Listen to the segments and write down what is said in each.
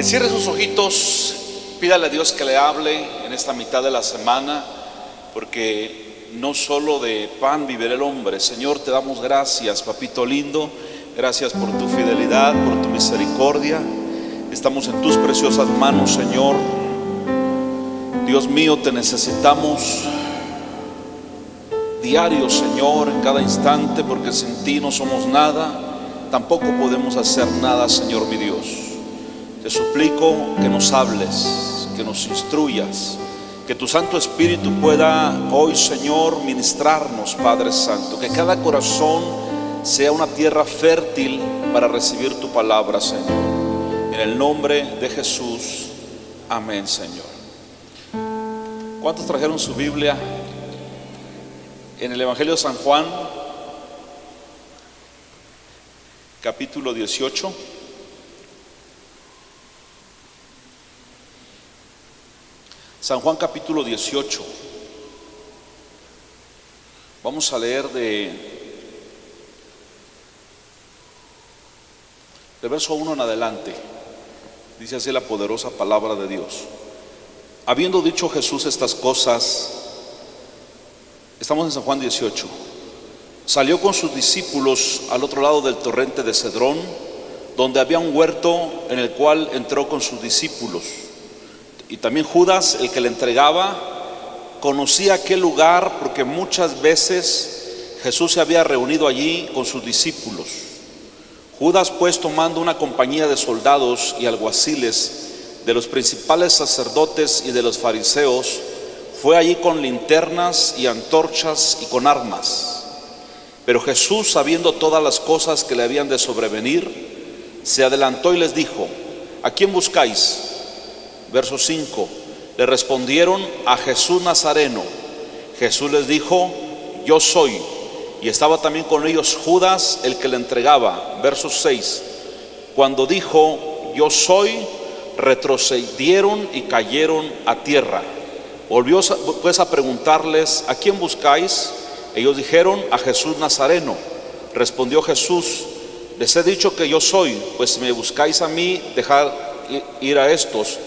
Cierre sus ojitos, pídale a Dios que le hable en esta mitad de la semana, porque no solo de pan vivirá el hombre. Señor, te damos gracias, papito lindo, gracias por tu fidelidad, por tu misericordia. Estamos en tus preciosas manos, Señor. Dios mío, te necesitamos diario, Señor, en cada instante, porque sin ti no somos nada, tampoco podemos hacer nada, Señor mi Dios. Te suplico que nos hables, que nos instruyas, que tu Santo Espíritu pueda hoy, Señor, ministrarnos, Padre Santo, que cada corazón sea una tierra fértil para recibir tu palabra, Señor. En el nombre de Jesús, amén, Señor. ¿Cuántos trajeron su Biblia? En el Evangelio de San Juan, capítulo 18. San Juan capítulo 18. Vamos a leer de verso 1 en adelante. Dice así la poderosa palabra de Dios. Habiendo dicho Jesús estas cosas, estamos en San Juan 18. Salió con sus discípulos al otro lado del torrente de Cedrón, donde había un huerto en el cual entró con sus discípulos. Y también Judas, el que le entregaba, conocía aquel lugar porque muchas veces Jesús se había reunido allí con sus discípulos. Judas, pues, tomando una compañía de soldados y alguaciles, de los principales sacerdotes y de los fariseos, fue allí con linternas y antorchas y con armas. Pero Jesús, sabiendo todas las cosas que le habían de sobrevenir, se adelantó y les dijo: ¿a quién buscáis? Verso 5. Le respondieron: a Jesús Nazareno. Jesús les dijo: yo soy. Y estaba también con ellos Judas, el que le entregaba. Verso 6. Cuando dijo: yo soy, retrocedieron y cayeron a tierra. Volvió pues a preguntarles: ¿a quién buscáis? Ellos dijeron: a Jesús Nazareno. Respondió Jesús: les he dicho que yo soy, pues si me buscáis a mí, dejad ir a estos,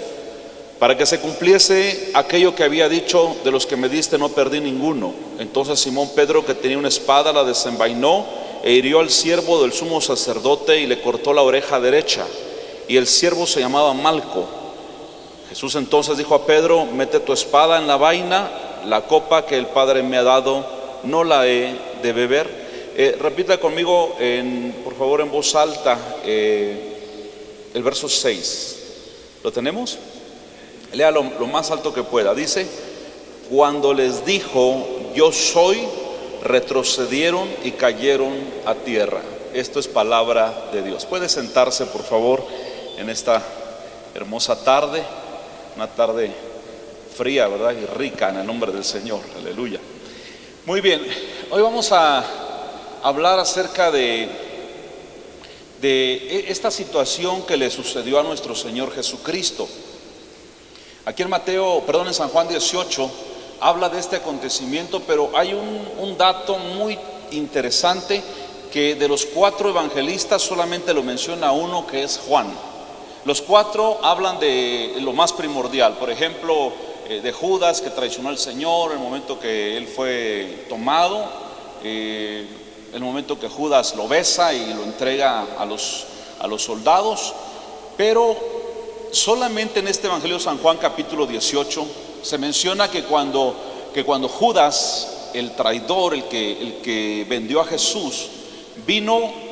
para que se cumpliese aquello que había dicho: de los que me diste no perdí ninguno. Entonces Simón Pedro, que tenía una espada, la desenvainó e hirió al siervo del sumo sacerdote y le cortó la oreja derecha, y el siervo se llamaba Malco. Jesús entonces dijo a Pedro: mete tu espada en la vaina, la copa que el Padre me ha dado no la he de beber. Repita conmigo, por favor, en voz alta, el verso 6. ¿Lo tenemos? Lea lo más alto que pueda. Dice: cuando les dijo: yo soy, retrocedieron y cayeron a tierra. Esto es palabra de Dios. Puede sentarse, por favor, en esta hermosa tarde, una tarde fría, ¿verdad? Y rica, en el nombre del Señor. Aleluya. Muy bien, hoy vamos a hablar acerca de esta situación que le sucedió a nuestro Señor Jesucristo. Aquí en San Juan 18 habla de este acontecimiento, pero hay un dato muy interesante, que de los 4 evangelistas solamente lo menciona uno, que es Juan. Los 4 hablan de lo más primordial, por ejemplo, de Judas, que traicionó al Señor, el momento que él fue tomado, el momento que Judas lo besa y lo entrega a los soldados. Pero solamente en este Evangelio de San Juan capítulo 18 se menciona que cuando Judas, el traidor, el que vendió a Jesús, vino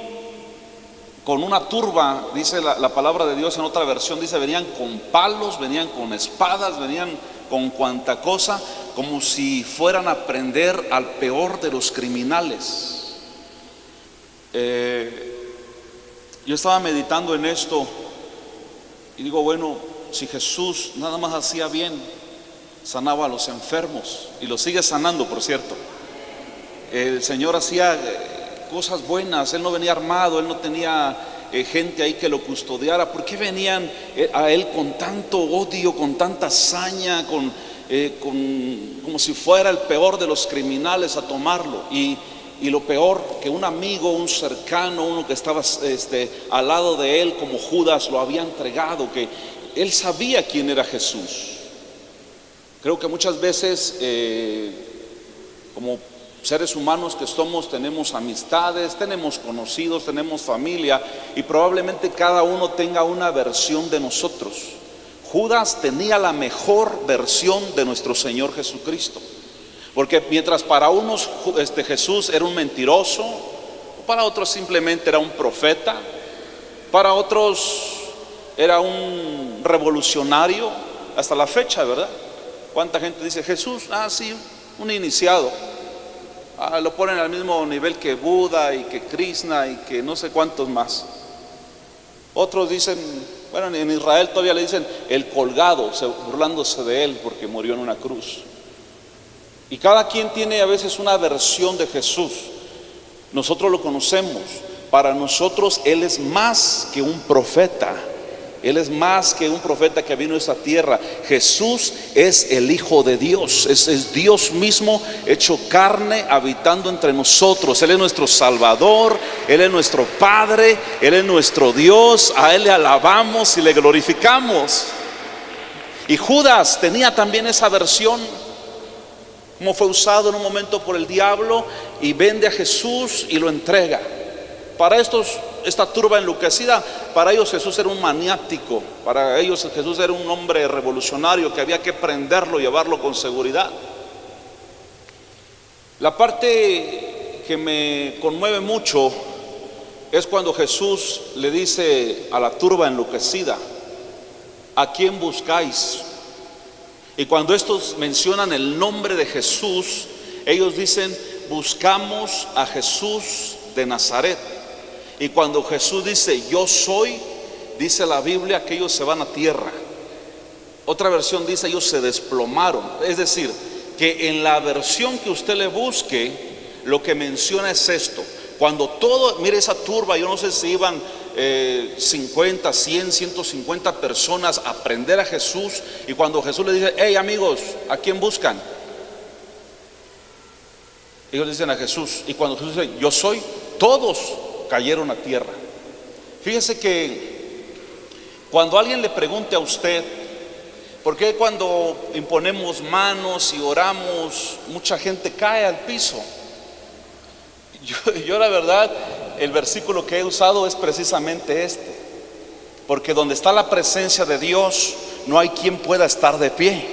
con una turba, dice la palabra de Dios. En otra versión dice: venían con palos, venían con espadas, venían con cuanta cosa, como si fueran a prender al peor de los criminales. Yo estaba meditando en esto y digo, bueno, si Jesús nada más hacía bien, sanaba a los enfermos, y los sigue sanando, por cierto. El Señor hacía cosas buenas, Él no venía armado, Él no tenía gente ahí que lo custodiara. ¿Por qué venían a Él con tanto odio, con tanta saña, como si fuera el peor de los criminales a tomarlo? Y y lo peor, que un amigo, un cercano, uno que estaba al lado de él como Judas, lo había entregado, que él sabía quién era Jesús. Creo que muchas veces como seres humanos que somos, tenemos amistades, tenemos conocidos, tenemos familia, y probablemente cada uno tenga una versión de nosotros. Judas tenía la mejor versión de nuestro Señor Jesucristo, porque mientras para unos Jesús era un mentiroso, para otros simplemente era un profeta, para otros era un revolucionario, hasta la fecha, ¿verdad? ¿Cuánta gente dice Jesús? Ah, sí, un iniciado. Lo ponen al mismo nivel que Buda y que Krishna y que no sé cuántos más. Otros dicen, bueno, en Israel todavía le dicen el colgado, burlándose de él porque murió en una cruz. Y cada quien tiene a veces una versión de Jesús. Nosotros lo conocemos. Para nosotros Él es más que un profeta. Él es más que un profeta que vino a esta tierra. Jesús es el Hijo de Dios, es Dios mismo hecho carne, habitando entre nosotros. Él es nuestro Salvador, Él es nuestro Padre, Él es nuestro Dios. A Él le alabamos y le glorificamos. Y Judas tenía también esa versión, como fue usado en un momento por el diablo, y vende a Jesús y lo entrega. Para esta turba enloquecida, para ellos Jesús era un maniático, para ellos Jesús era un hombre revolucionario que había que prenderlo, llevarlo con seguridad. La parte que me conmueve mucho es cuando Jesús le dice a la turba enloquecida: ¿a quién buscáis? Y cuando estos mencionan el nombre de Jesús, ellos dicen: buscamos a Jesús de Nazaret. Y cuando Jesús dice yo soy, dice la Biblia que ellos se van a tierra. Otra versión dice ellos se desplomaron. Es decir, que en la versión que usted le busque, lo que menciona es esto: cuando todo, mire esa turba, yo no sé si iban 50, 100, 150 personas a prender a Jesús, y cuando Jesús le dice: hey amigos, ¿a quién buscan? Ellos dicen a Jesús, y cuando Jesús dice yo soy, todos cayeron a tierra. Fíjese que cuando alguien le pregunte a usted por qué cuando imponemos manos y oramos mucha gente cae al piso, yo la verdad, el versículo que he usado es precisamente este: porque donde está la presencia de Dios no hay quien pueda estar de pie.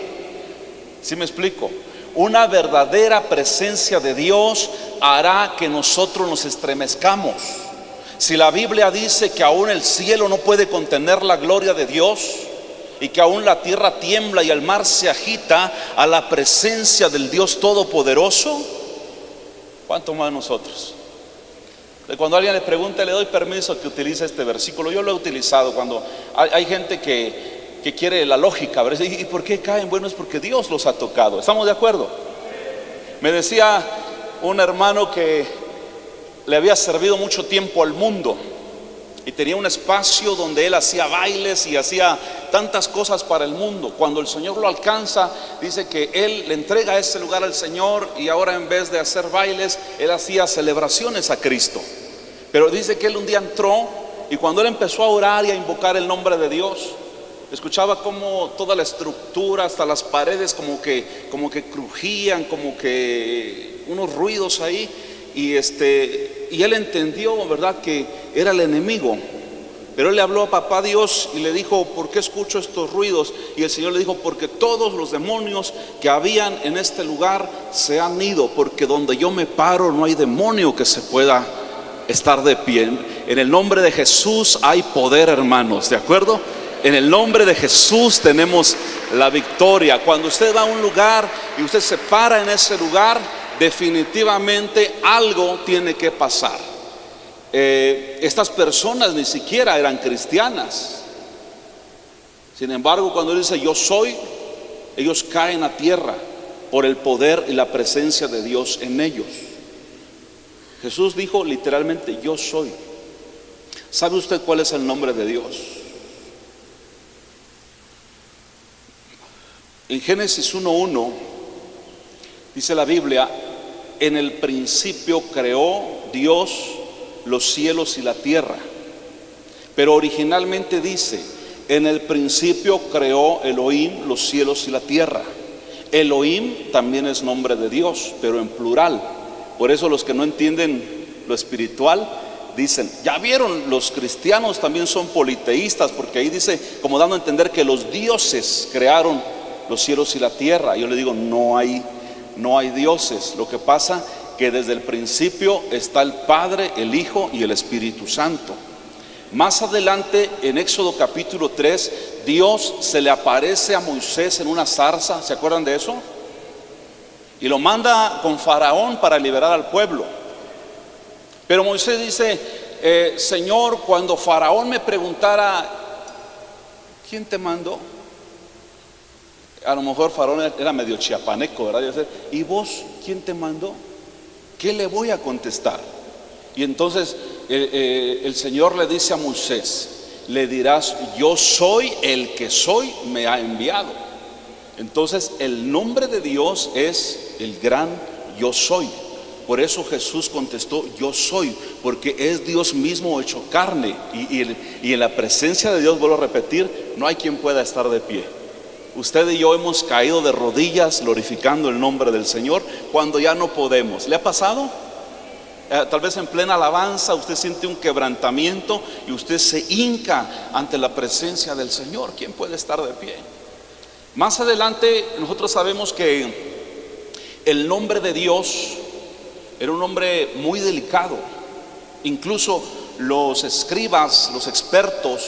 ¿Sí me explico? Una verdadera presencia de Dios hará que nosotros nos estremezcamos. Si la Biblia dice que aún el cielo no puede contener la gloria de Dios, y que aún la tierra tiembla y el mar se agita a la presencia del Dios Todopoderoso, ¿cuánto más nosotros? Cuando alguien le pregunta, le doy permiso que utilice este versículo. Yo lo he utilizado cuando hay gente que quiere la lógica, ¿verdad? ¿Y por qué caen? Bueno, es porque Dios los ha tocado. ¿Estamos de acuerdo? Me decía un hermano que le había servido mucho tiempo al mundo y tenía un espacio donde él hacía bailes y hacía tantas cosas para el mundo. Cuando el Señor lo alcanza, dice que él le entrega ese lugar al Señor, y ahora en vez de hacer bailes, él hacía celebraciones a Cristo. Pero dice que él un día entró, y cuando él empezó a orar y a invocar el nombre de Dios, escuchaba como toda la estructura, hasta las paredes como que crujían, como que unos ruidos ahí. Y él entendió, ¿verdad?, que era el enemigo. Pero él le habló a papá Dios y le dijo: ¿por qué escucho estos ruidos? Y el Señor le dijo: porque todos los demonios que habían en este lugar se han ido, porque donde yo me paro no hay demonio que se pueda estar de pie. En el nombre de Jesús hay poder, hermanos, ¿de acuerdo? En el nombre de Jesús tenemos la victoria. Cuando usted va a un lugar y usted se para en ese lugar, definitivamente algo tiene que pasar. Estas personas ni siquiera eran cristianas. Sin embargo, cuando él dice yo soy, ellos caen a tierra por el poder y la presencia de Dios en ellos. Jesús dijo literalmente yo soy. ¿Sabe usted cuál es el nombre de Dios? En Génesis 1:1 dice la Biblia en el principio creó Dios los cielos y la tierra. Pero originalmente dice, en el principio creó Elohim los cielos y la tierra. Elohim también es nombre de Dios, pero en plural. Por eso los que no entienden lo espiritual dicen, ya vieron, los cristianos también son politeístas, porque ahí dice, como dando a entender que los dioses crearon los cielos y la tierra. Yo le digo, no hay dioses. Lo que pasa que desde el principio está el Padre, el Hijo y el Espíritu Santo. Más adelante, en Éxodo capítulo 3, Dios se le aparece a Moisés en una zarza. ¿Se acuerdan de eso? Y lo manda con Faraón para liberar al pueblo. Pero Moisés dice, Señor, cuando Faraón me preguntara, ¿quién te mandó? A lo mejor Faraón era medio chiapaneco, ¿verdad? ¿Y vos quién te mandó? ¿Qué le voy a contestar? Y entonces el Señor le dice a Moisés, le dirás, yo soy el que soy, me ha enviado. Entonces el nombre de Dios es el gran yo soy. Por eso Jesús contestó, yo soy, porque es Dios mismo hecho carne. Y en la presencia de Dios, vuelvo a repetir, no hay quien pueda estar de pie. Usted y yo hemos caído de rodillas glorificando el nombre del Señor cuando ya no podemos. ¿Le ha pasado? Tal vez en plena alabanza usted siente un quebrantamiento y usted se hinca ante la presencia del Señor. ¿Quién puede estar de pie? Más adelante nosotros sabemos que el nombre de Dios era un nombre muy delicado. Incluso los escribas, los expertos,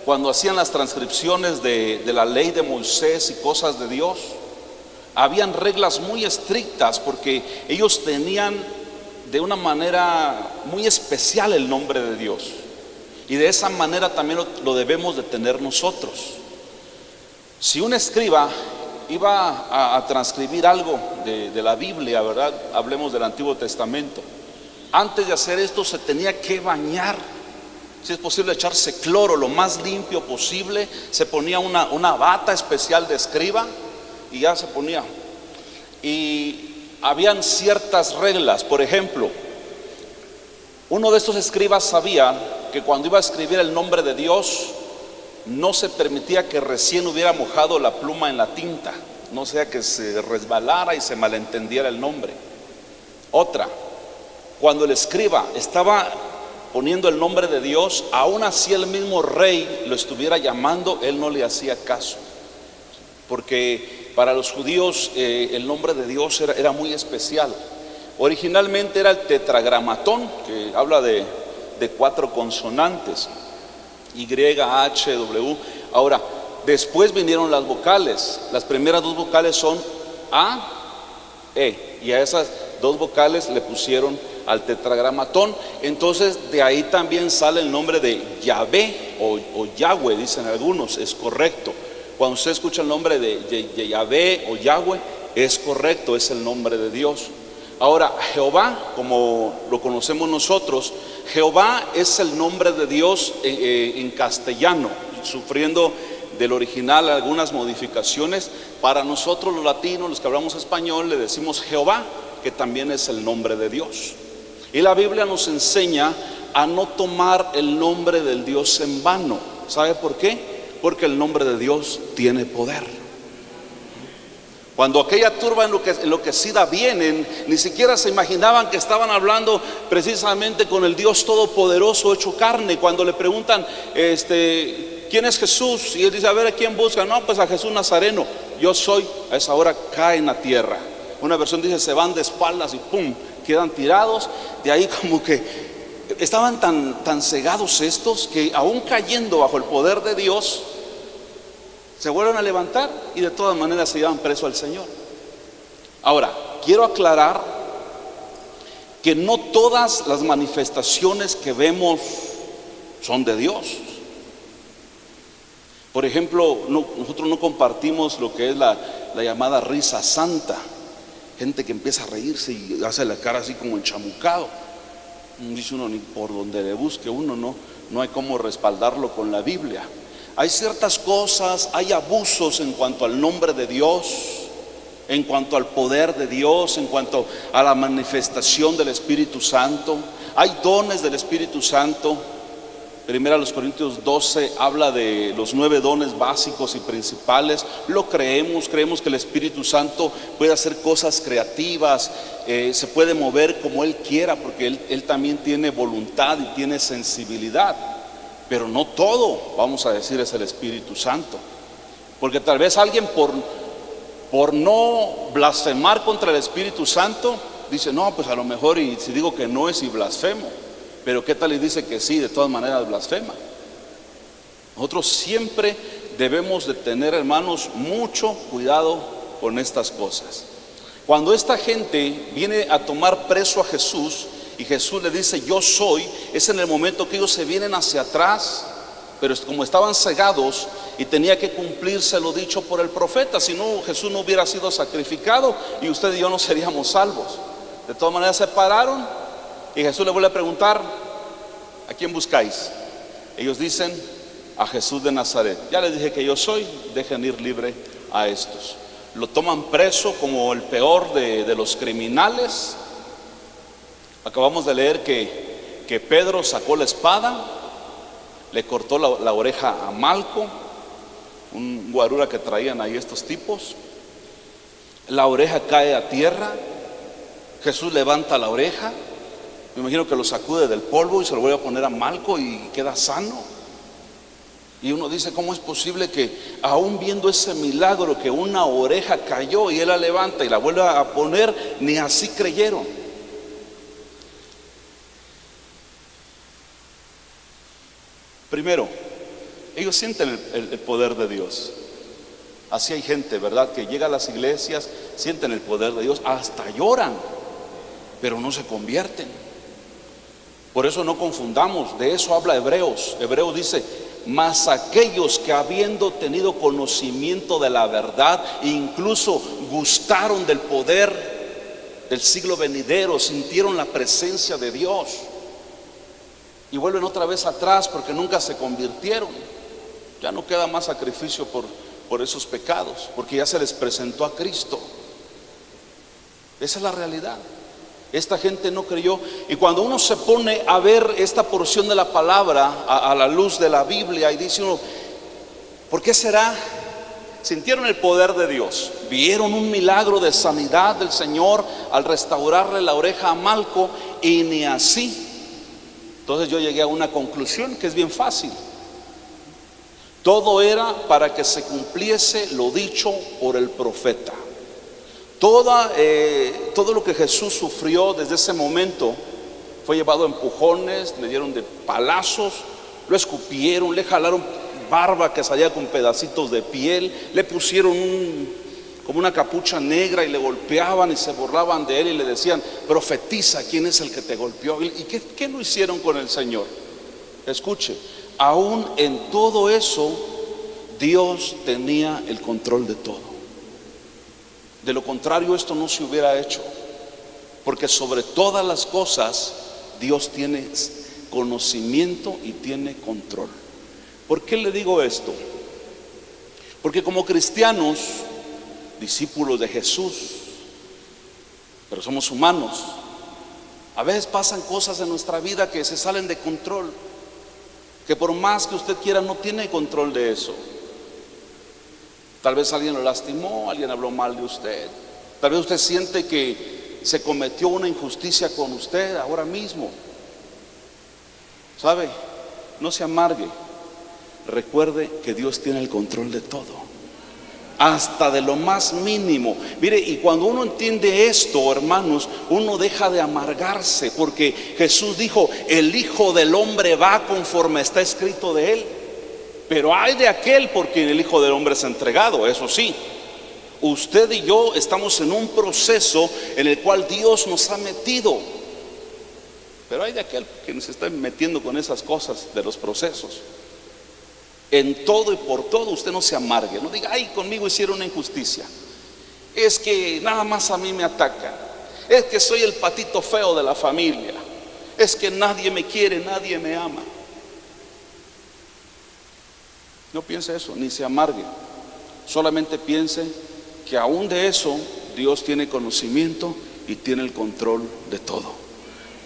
cuando hacían las transcripciones de la ley de Moisés y cosas de Dios, habían reglas muy estrictas porque ellos tenían de una manera muy especial el nombre de Dios. Y de esa manera también lo debemos de tener nosotros. Si un escriba iba a transcribir algo de la Biblia, ¿verdad? Hablemos del Antiguo Testamento. Antes de hacer esto se tenía que bañar, si es posible echarse cloro lo más limpio posible. Se ponía una bata especial de escriba y ya se ponía. Y habían ciertas reglas. Por ejemplo, uno de estos escribas sabía que cuando iba a escribir el nombre de Dios, no se permitía que recién hubiera mojado la pluma en la tinta, no sea que se resbalara y se malentendiera el nombre. Otra, cuando el escriba estaba poniendo el nombre de Dios, aún así el mismo rey lo estuviera llamando, él no le hacía caso, porque para los judíos el nombre de Dios era muy especial. Originalmente era el tetragramatón, que habla de 4 consonantes, Y, H, W. Ahora, después vinieron las vocales. Las primeras 2 vocales son A, E, y a esas 2 vocales le pusieron al tetragramatón. Entonces de ahí también sale el nombre de Yahvé o Yahweh, dicen algunos. Es correcto. Cuando usted escucha el nombre de Yahvé o Yahweh, es correcto, es el nombre de Dios. Ahora, Jehová, como lo conocemos nosotros, Jehová es el nombre de Dios en castellano, sufriendo del original algunas modificaciones. Para nosotros los latinos, los que hablamos español, le decimos Jehová, que también es el nombre de Dios. Y la Biblia nos enseña a no tomar el nombre del Dios en vano. ¿Sabe por qué? Porque el nombre de Dios tiene poder. Cuando aquella turba enloquecida vienen, ni siquiera se imaginaban que estaban hablando precisamente con el Dios todopoderoso hecho carne. Cuando le preguntan, ¿quién es Jesús? Y él dice, a ver, ¿a quién busca? No, pues a Jesús Nazareno. Yo soy. A esa hora caen a tierra. Una versión dice, se van de espaldas y pum, quedan tirados. De ahí como que estaban tan cegados estos, que aún cayendo bajo el poder de Dios, se vuelven a levantar y de todas maneras se llevan preso al Señor. Ahora, quiero aclarar que no todas las manifestaciones que vemos son de Dios. Por ejemplo, nosotros no compartimos lo que es la llamada risa santa. Gente que empieza a reírse y hace la cara así como enchamucado. Dice uno, ni por donde le busque uno, no hay cómo respaldarlo con la Biblia. Hay ciertas cosas, hay abusos en cuanto al nombre de Dios, en cuanto al poder de Dios, en cuanto a la manifestación del Espíritu Santo. Hay dones del Espíritu Santo. Primera a los Corintios 12 habla de los 9 dones básicos y principales. Lo creemos que el Espíritu Santo puede hacer cosas creativas, se puede mover como Él quiera, porque Él también tiene voluntad y tiene sensibilidad. Pero no todo, vamos a decir, es el Espíritu Santo. Porque tal vez alguien por no blasfemar contra el Espíritu Santo dice, no, pues a lo mejor, y si digo que no es y blasfemo. Pero qué tal y dice que sí, de todas maneras blasfema. Nosotros siempre debemos de tener, hermanos, mucho cuidado con estas cosas. Cuando esta gente viene a tomar preso a Jesús y Jesús le dice yo soy, es en el momento que ellos se vienen hacia atrás, pero como estaban cegados y tenía que cumplirse lo dicho por el profeta. Si no, Jesús no hubiera sido sacrificado y usted y yo no seríamos salvos. De todas maneras se pararon y Jesús le vuelve a preguntar, ¿a quién buscáis? Ellos dicen, a Jesús de Nazaret. Ya les dije que yo soy, dejen ir libre a estos. Lo toman preso como el peor de los criminales. Acabamos de leer que Pedro sacó la espada, le cortó la oreja a Malco, un guarura que traían ahí estos tipos. La oreja cae a tierra. Jesús levanta la oreja, me imagino que lo sacude del polvo y se lo vuelve a poner a Malco y queda sano. Y uno dice, ¿cómo es posible que aún viendo ese milagro que una oreja cayó y él la levanta y la vuelve a poner, ni así creyeron? Primero, ellos sienten el poder de Dios. Así hay gente, ¿verdad?, que llega a las iglesias, sienten el poder de Dios, hasta lloran, pero no se convierten. Por eso no confundamos, de eso habla Hebreos. Hebreos dice, mas aquellos que habiendo tenido conocimiento de la verdad, incluso gustaron del poder del siglo venidero, sintieron la presencia de Dios y vuelven otra vez atrás porque nunca se convirtieron. Ya no queda más sacrificio por esos pecados, porque ya se les presentó a Cristo. Esa es la realidad. Esta gente no creyó. Y cuando uno se pone a ver esta porción de la palabra a la luz de la Biblia, y dice uno, ¿por qué será? Sintieron el poder de Dios, vieron un milagro de sanidad del Señor al restaurarle la oreja a Malco, y ni así. Entonces yo llegué a una conclusión que es bien fácil. Todo era para que se cumpliese lo dicho por el profeta. Todo lo que Jesús sufrió desde ese momento fue llevado a empujones, le dieron de palazos, lo escupieron, le jalaron barba que salía con pedacitos de piel, le pusieron como una capucha negra y le golpeaban y se burlaban de él y le decían, profetiza, ¿quién es el que te golpeó? ¿Y qué no hicieron con el Señor? Escuche, aún en todo eso Dios tenía el control de todo. De lo contrario, esto no se hubiera hecho, porque sobre todas las cosas Dios tiene conocimiento y tiene control. ¿Por qué le digo esto? Porque como cristianos, discípulos de Jesús, pero somos humanos, a veces pasan cosas en nuestra vida que se salen de control, que por más que usted quiera no tiene control de eso. Tal vez alguien lo lastimó, alguien habló mal de usted, tal vez usted siente que se cometió una injusticia con usted ahora mismo. ¿Sabe? No se amargue. Recuerde que Dios tiene el control de todo, hasta de lo más mínimo. Mire, y cuando uno entiende esto, hermanos, uno deja de amargarse, porque Jesús dijo, el Hijo del Hombre va conforme está escrito de él. Pero hay de aquel por quien el Hijo del Hombre es entregado. Eso sí, usted y yo estamos en un proceso en el cual Dios nos ha metido. Pero hay de aquel que nos está metiendo con esas cosas de los procesos. En todo y por todo usted no se amargue. No diga, ay, conmigo hicieron una injusticia. Es que nada más a mí me atacan. Es que soy el patito feo de la familia. Es que nadie me quiere, nadie me ama. No piense eso, ni se amargue. Solamente piense que aún de eso Dios tiene conocimiento y tiene el control de todo.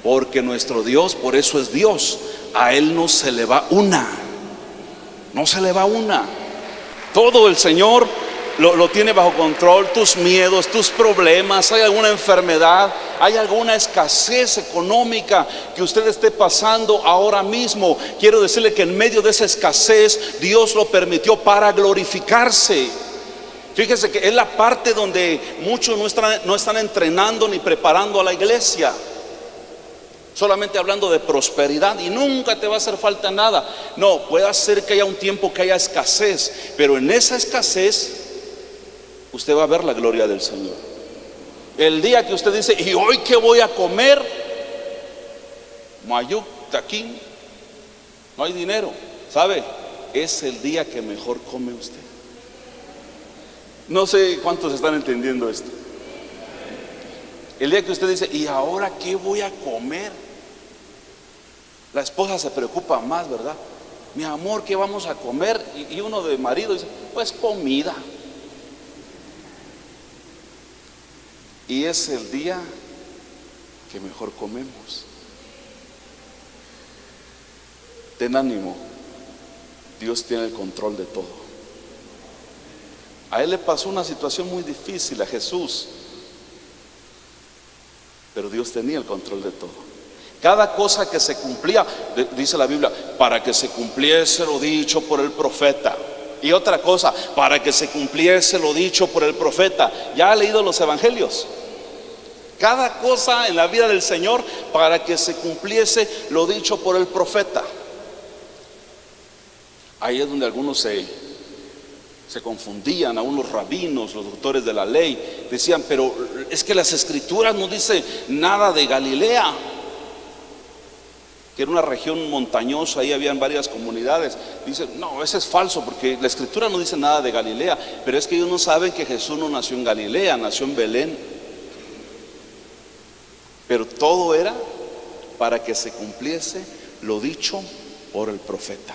Porque nuestro Dios, por eso es Dios, a Él no se le va una. No se le va una. Todo el Señor lo tiene bajo control. Tus miedos, tus problemas, hay alguna enfermedad, hay alguna escasez económica que usted esté pasando ahora mismo. Quiero decirle que en medio de esa escasez Dios lo permitió para glorificarse. Fíjese que es la parte donde muchos no están entrenando ni preparando a la iglesia. Solamente hablando de prosperidad y nunca te va a hacer falta nada. No, puede ser que haya un tiempo que haya escasez, pero en esa escasez usted va a ver la gloria del Señor. El día que usted dice, ¿y hoy qué voy a comer? Mayuk, taquín, no hay dinero. ¿Sabe? Es el día que mejor come usted. No sé cuántos están entendiendo esto. El día que usted dice, ¿y ahora qué voy a comer? La esposa se preocupa más, ¿verdad? Mi amor, ¿qué vamos a comer? Y uno de marido dice, pues comida. Y es el día que mejor comemos. Ten ánimo, Dios tiene el control de todo. A Él le pasó una situación muy difícil, a Jesús, pero Dios tenía el control de todo. Cada cosa que se cumplía, dice la Biblia, para que se cumpliese lo dicho por el profeta. Y otra cosa, para que se cumpliese lo dicho por el profeta. ¿Ya ha leído los evangelios? Cada cosa en la vida del Señor para que se cumpliese lo dicho por el profeta. Ahí es donde algunos se confundían, a unos rabinos, los doctores de la ley, decían, pero es que las escrituras no dicen nada de Galilea, que era una región montañosa, ahí habían varias comunidades. Dicen, no, eso es falso, porque la escritura no dice nada de Galilea. Pero es que ellos no saben que Jesús no nació en Galilea, nació en Belén. Pero todo era para que se cumpliese lo dicho por el profeta.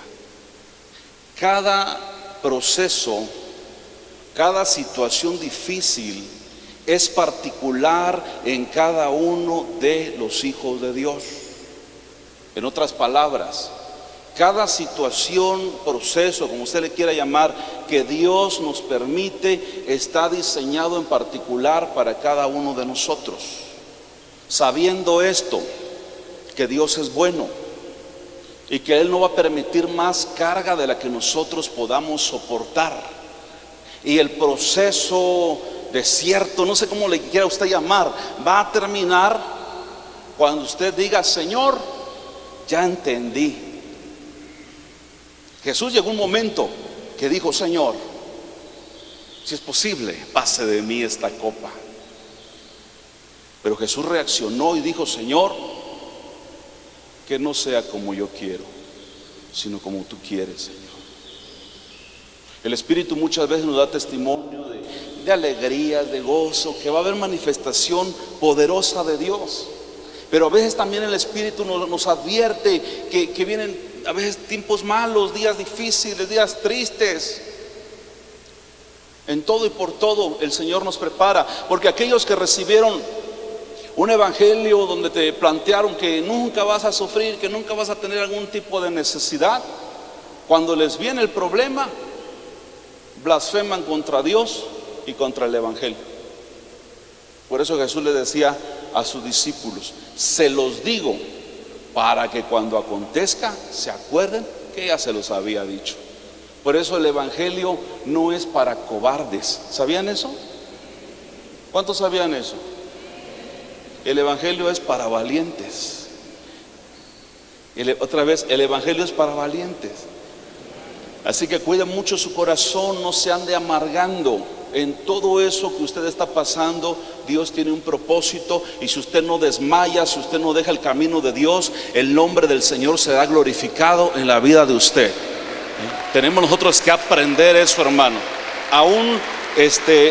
Cada proceso, cada situación difícil es particular en cada uno de los hijos de Dios. En otras palabras, cada situación, proceso, como usted le quiera llamar, que Dios nos permite, está diseñado en particular para cada uno de nosotros. Sabiendo esto, que Dios es bueno y que Él no va a permitir más carga de la que nosotros podamos soportar. Y el proceso desierto, no sé cómo le quiera usted llamar, va a terminar cuando usted diga, Señor, ya entendí. Jesús llegó un momento que dijo, Señor, si es posible, pase de mí esta copa. Pero Jesús reaccionó y dijo, Señor, que no sea como yo quiero, sino como tú quieres, Señor. El Espíritu muchas veces nos da testimonio de alegrías, de gozo, que va a haber manifestación poderosa de Dios. Pero a veces también el Espíritu nos advierte que vienen a veces tiempos malos, días difíciles, días tristes. En todo y por todo el Señor nos prepara, porque aquellos que recibieron un evangelio donde te plantearon que nunca vas a sufrir, que nunca vas a tener algún tipo de necesidad, cuando les viene el problema, blasfeman contra Dios y contra el evangelio. Por eso Jesús le decía a sus discípulos, se los digo para que cuando acontezca se acuerden que ya se los había dicho. Por eso el evangelio no es para cobardes. ¿Sabían eso? ¿Cuántos sabían eso? El evangelio es para valientes. Otra vez, el evangelio es para valientes. Así que cuiden mucho su corazón, no se ande amargando. En todo eso que usted está pasando, Dios tiene un propósito. Y si usted no desmaya, si usted no deja el camino de Dios, el nombre del Señor será glorificado en la vida de usted. Tenemos nosotros que aprender eso, hermano. Aún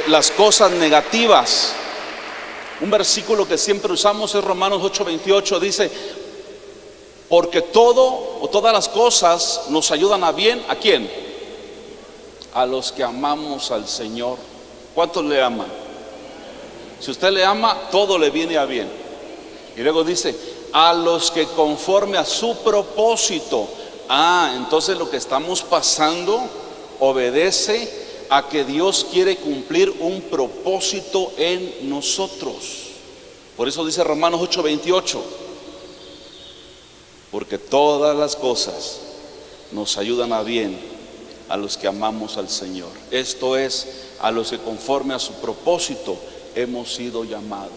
las cosas negativas. Un versículo que siempre usamos es Romanos 8:28, dice, porque todo o todas las cosas nos ayudan a bien. ¿A quién? A los que amamos al Señor. ¿Cuántos le aman? Si usted le ama, todo le viene a bien. Y luego dice, a los que conforme a su propósito. Entonces lo que estamos pasando obedece a que Dios quiere cumplir un propósito en nosotros. Por eso dice Romanos 8:28, porque todas las cosas nos ayudan a bien a los que amamos al Señor. Esto es, a los que conforme a su propósito hemos sido llamados.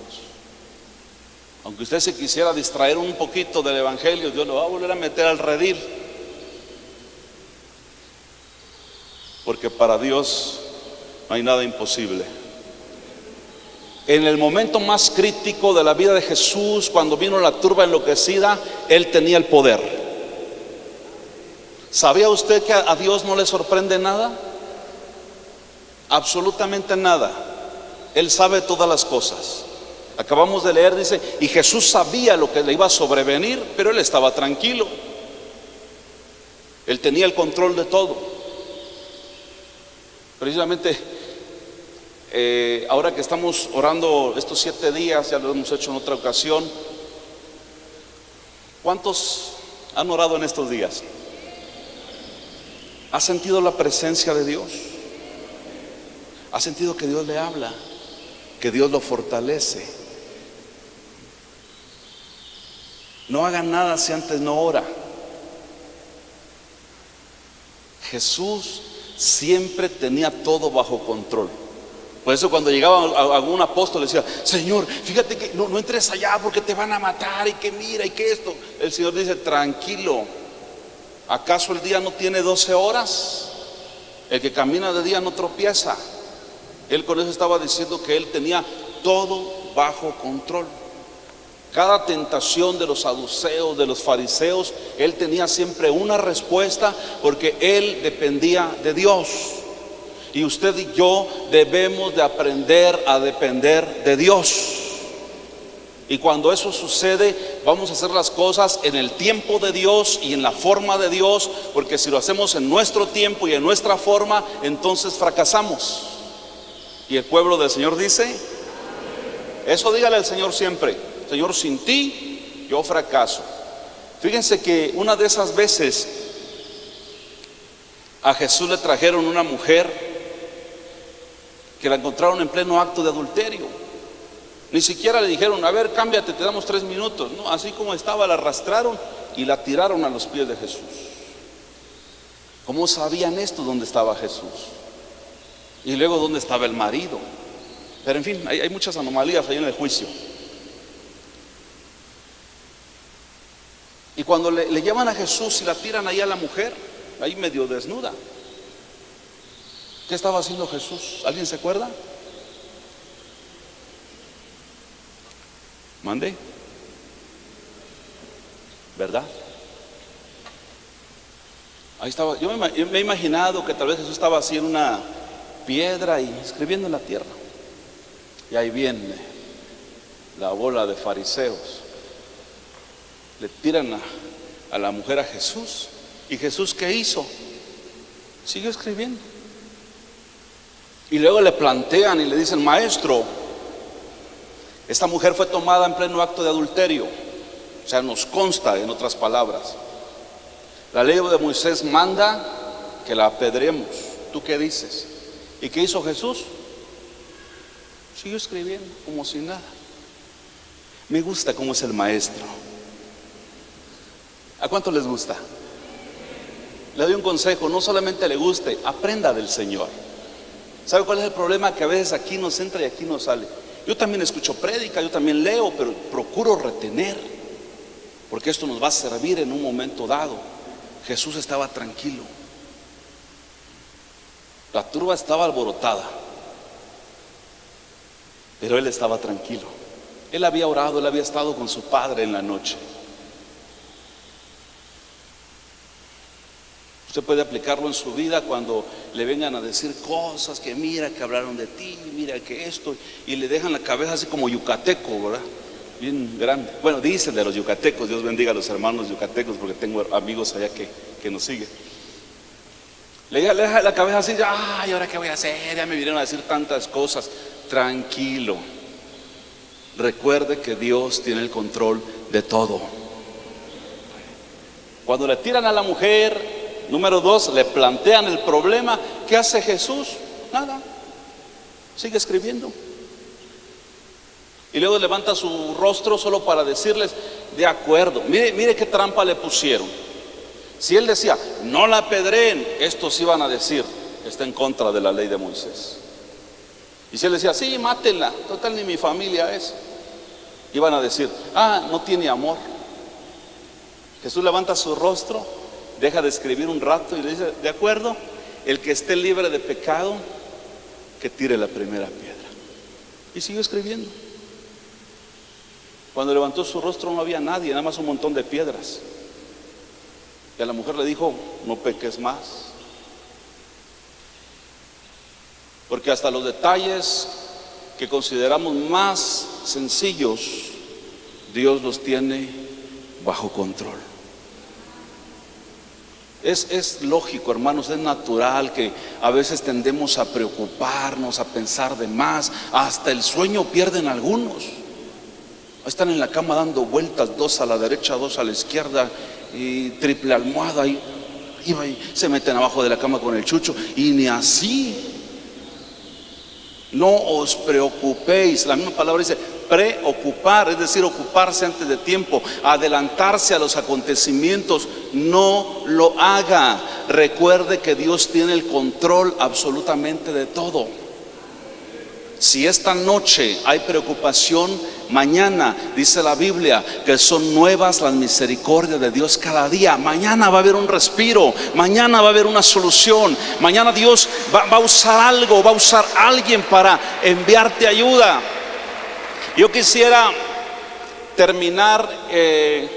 Aunque usted se quisiera distraer un poquito del evangelio, Dios lo va a volver a meter al redil, porque para Dios no hay nada imposible. En el momento más crítico de la vida de Jesús, cuando vino la turba enloquecida, Él tenía el poder. ¿Sabía usted que a Dios no le sorprende nada? Absolutamente nada. Él sabe todas las cosas. Acabamos de leer, dice, y Jesús sabía lo que le iba a sobrevenir, pero Él estaba tranquilo. Él tenía el control de todo. Precisamente ahora que estamos orando estos 7 días, ya lo hemos hecho en otra ocasión. ¿Cuántos han orado en estos días? ¿Ha sentido la presencia de Dios? ¿Ha sentido que Dios le habla? Que Dios lo fortalece. No hagan nada si antes no ora. Jesús siempre tenía todo bajo control. Por eso cuando llegaba algún apóstol le decía, Señor, fíjate que no entres allá porque te van a matar, y que mira, y que esto. El Señor dice, tranquilo, ¿acaso el día no tiene 12 horas? El que camina de día no tropieza. Él con eso estaba diciendo que Él tenía todo bajo control. Cada tentación de los saduceos, de los fariseos, Él tenía siempre una respuesta, porque Él dependía de Dios. Y usted y yo debemos de aprender a depender de Dios. Y cuando eso sucede, vamos a hacer las cosas en el tiempo de Dios y en la forma de Dios, porque si lo hacemos en nuestro tiempo y en nuestra forma, entonces fracasamos. Y el pueblo del Señor dice, eso dígale al Señor siempre, Señor, sin ti yo fracaso. Fíjense que una de esas veces a Jesús le trajeron una mujer que la encontraron en pleno acto de adulterio. Ni siquiera le dijeron, a ver, cámbiate, te damos 3 minutos. No, así como estaba, la arrastraron y la tiraron a los pies de Jesús. ¿Cómo sabían esto? ¿Dónde estaba Jesús? Y luego, ¿dónde estaba el marido? Pero en fin, hay muchas anomalías ahí en el juicio. Y cuando le llevan a Jesús y la tiran ahí a la mujer, ahí medio desnuda, ¿qué estaba haciendo Jesús? ¿Alguien se acuerda? Mande. ¿Verdad? Ahí estaba. Yo me he imaginado que tal vez Jesús estaba así en una piedra y escribiendo en la tierra. Y ahí viene la bola de fariseos. Le tiran a la mujer a Jesús. ¿Y Jesús qué hizo? Siguió escribiendo. Y luego le plantean y le dicen, maestro, esta mujer fue tomada en pleno acto de adulterio. O sea, nos consta, en otras palabras. La ley de Moisés manda que la apedreemos. ¿Tú qué dices? ¿Y qué hizo Jesús? Siguió escribiendo como si nada. Me gusta cómo es el maestro. ¿A cuánto les gusta? Le doy un consejo, no solamente le guste, aprenda del Señor. ¿Sabe cuál es el problema? Que a veces aquí nos entra y aquí nos sale. Yo también escucho prédica, yo también leo, pero procuro retener, porque esto nos va a servir en un momento dado. Jesús estaba tranquilo. La turba estaba alborotada, pero Él estaba tranquilo. Él había orado, Él había estado con su Padre en la noche. Usted puede aplicarlo en su vida cuando le vengan a decir cosas que mira que hablaron de ti, mira que esto, y le dejan la cabeza así como yucateco, ¿verdad? Bien grande. Bueno, dicen de los yucatecos, Dios bendiga a los hermanos yucatecos, porque tengo amigos allá que nos siguen. Le deja la cabeza así, ay, ¿ahora qué voy a hacer? Ya me vinieron a decir tantas cosas. Tranquilo, recuerde que Dios tiene el control de todo. Cuando le tiran a la mujer, número 2, le plantean el problema, ¿qué hace Jesús? Nada, sigue escribiendo. Y luego levanta su rostro solo para decirles, de acuerdo, mire qué trampa le pusieron. Si él decía, no la apedreen, estos iban a decir, está en contra de la ley de Moisés. Y si él decía, sí, mátenla, total ni mi familia es, iban a decir, no tiene amor. Jesús levanta su rostro, deja de escribir un rato y le dice, de acuerdo, el que esté libre de pecado, que tire la primera piedra. Y siguió escribiendo. Cuando levantó su rostro no había nadie, nada más un montón de piedras. Y a la mujer le dijo, no peques más. Porque hasta los detalles que consideramos más sencillos, Dios los tiene bajo control. Es lógico, hermanos, es natural que a veces tendemos a preocuparnos, a pensar de más. Hasta el sueño pierden algunos. Están en la cama dando vueltas, 2 a la derecha, 2 a la izquierda, y triple almohada, y se meten abajo de la cama con el chucho, y ni así. No os preocupéis. La misma palabra dice preocupar, es decir, ocuparse antes de tiempo, adelantarse a los acontecimientos. No lo haga. Recuerde que Dios tiene el control absolutamente de todo. Si esta noche hay preocupación, mañana dice la Biblia que son nuevas las misericordias de Dios cada día. Mañana va a haber un respiro, mañana va a haber una solución, mañana Dios va a usar algo, va a usar a alguien para enviarte ayuda. Yo quisiera terminar el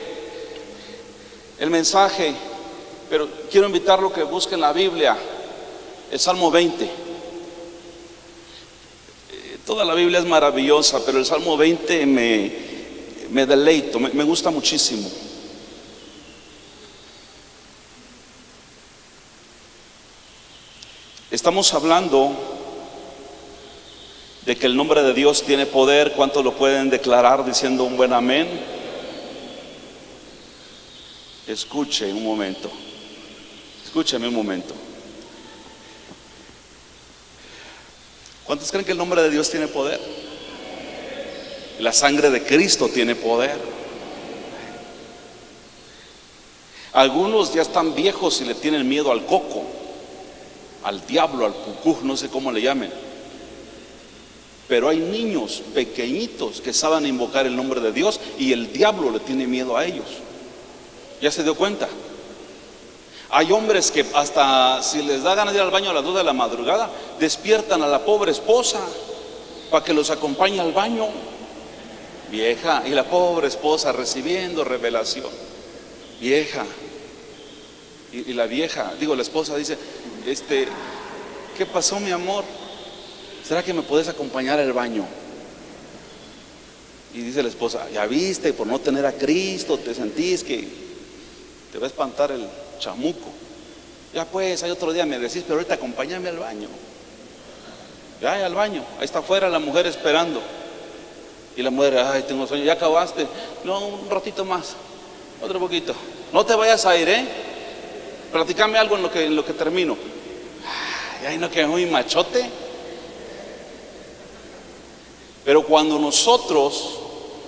mensaje, pero quiero invitarlo a que busquen la Biblia, el Salmo 20. Toda la Biblia es maravillosa, pero el Salmo 20 me deleito, me gusta muchísimo. Estamos hablando de que el nombre de Dios tiene poder. ¿Cuántos lo pueden declarar diciendo un buen amén? Escuche un momento, escúcheme un momento. ¿Cuántos creen que el nombre de Dios tiene poder? La sangre de Cristo tiene poder. Algunos ya están viejos y le tienen miedo al coco, al diablo, al pucú, no sé cómo le llamen. Pero hay niños pequeñitos que saben invocar el nombre de Dios y el diablo le tiene miedo a ellos. ¿Ya se dio cuenta? Hay hombres que hasta si les da ganas de ir al baño a las 2 de la madrugada, despiertan a la pobre esposa para que los acompañe al baño. Vieja, y la pobre esposa recibiendo revelación. Vieja, y la vieja, la esposa dice, ¿qué pasó, mi amor? ¿Será que me puedes acompañar al baño? Y dice la esposa, ya viste, por no tener a Cristo, te sentís que te va a espantar el chamuco. Ya pues, hay otro día me decís, pero ahorita acompáñame al baño. Ya, al baño, ahí está afuera la mujer esperando. Y la mujer, ay, tengo sueño, ¿ya acabaste? No, un ratito más, otro poquito. No te vayas a ir, platícame algo en lo que termino. Ay, no, que muy machote. Pero cuando nosotros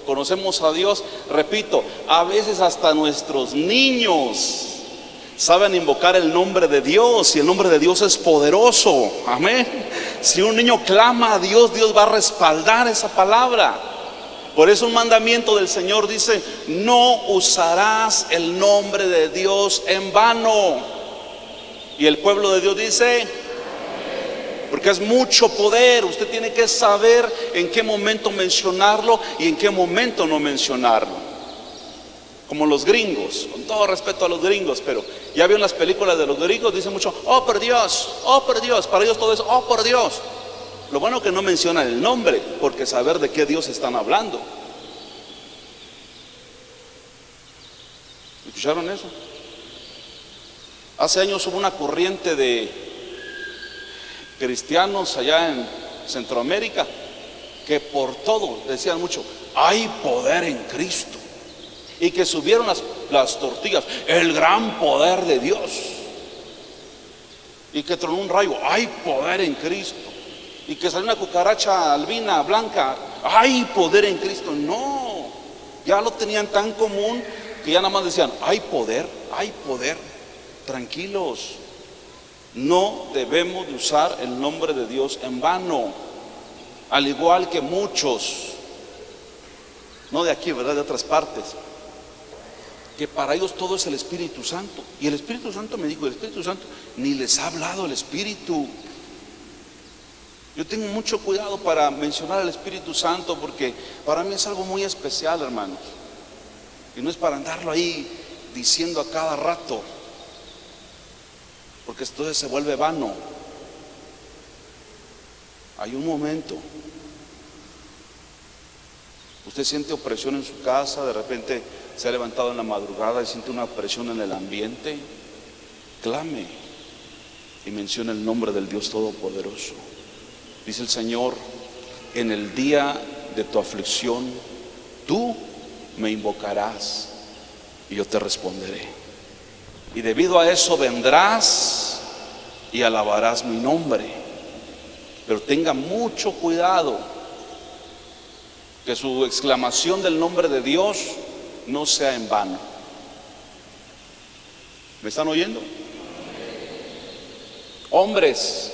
conocemos a Dios, repito, a veces hasta nuestros niños saben invocar el nombre de Dios, y el nombre de Dios es poderoso. Amén. Si un niño clama a Dios, Dios va a respaldar esa palabra. Por eso un mandamiento del Señor dice, no usarás el nombre de Dios en vano. Y el pueblo de Dios dice, porque es mucho poder. Usted tiene que saber en qué momento mencionarlo y en qué momento no mencionarlo. Como los gringos, con todo respeto a los gringos, pero ya vieron las películas de los gringos, dicen mucho, oh por Dios, para ellos todo eso, oh por Dios. Lo bueno que no mencionan el nombre, porque saber de qué Dios están hablando. ¿Escucharon eso? Hace años hubo una corriente de cristianos allá en Centroamérica que por todo decían mucho, hay poder en Cristo. Y que subieron las tortillas, el gran poder de Dios. Y que tronó un rayo, hay poder en Cristo. Y que salió una cucaracha albina, blanca, hay poder en Cristo. No, ya lo tenían tan común que ya nada más decían, hay poder, hay poder. Tranquilos, no debemos de usar el nombre de Dios en vano. Al igual que muchos, no de aquí, ¿verdad? De otras partes, que para ellos todo es el Espíritu Santo. Y el Espíritu Santo me dijo, el Espíritu Santo, ni les ha hablado el Espíritu. Yo tengo mucho cuidado para mencionar al Espíritu Santo, porque para mí es algo muy especial, hermanos. Y no es para andarlo ahí diciendo a cada rato, porque entonces se vuelve vano. Hay un momento, usted siente opresión en su casa, de repente se ha levantado en la madrugada y siente una presión en el ambiente, clame y mencione el nombre del Dios Todopoderoso. Dice el Señor, en el día de tu aflicción, tú me invocarás y yo te responderé. Y debido a eso vendrás y alabarás mi nombre. Pero tenga mucho cuidado que su exclamación del nombre de Dios no sea en vano. ¿Me están oyendo? Hombres,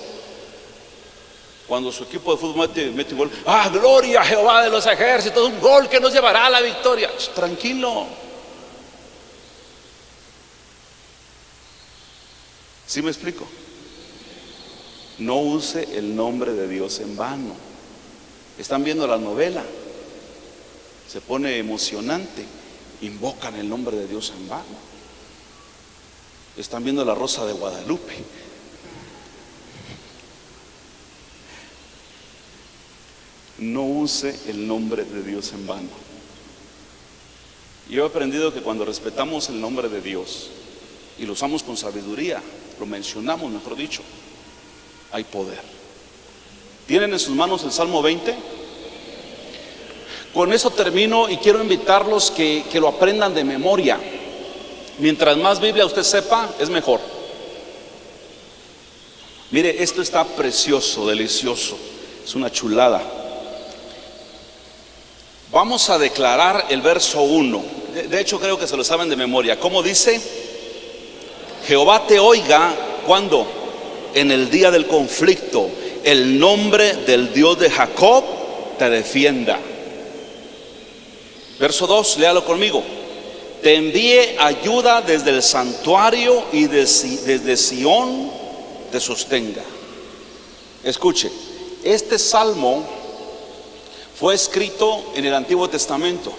cuando su equipo de fútbol mete un gol, gloria a Jehová de los ejércitos, un gol que nos llevará a la victoria. Tranquilo. ¿Sí me explico? No use el nombre de Dios en vano. Están viendo la novela, se pone emocionante, invocan el nombre de Dios en vano. Están viendo La Rosa de Guadalupe, no use el nombre de Dios en vano. Yo he aprendido que cuando respetamos el nombre de Dios y lo usamos con sabiduría, lo mencionamos, mejor dicho, hay poder. ¿Tienen en sus manos el Salmo 20? Con eso termino y quiero invitarlos que lo aprendan de memoria. Mientras más Biblia usted sepa, es mejor. Mire, esto está precioso, delicioso, es una chulada. Vamos a declarar el verso 1. De hecho creo que se lo saben de memoria. ¿Cómo dice? Jehová te oiga, ¿cuándo? En el día del conflicto. El nombre del Dios de Jacob te defienda. Verso 2, léalo conmigo. Te envíe ayuda desde el santuario y desde Sión te sostenga. Escuche, este salmo fue escrito en el Antiguo Testamento.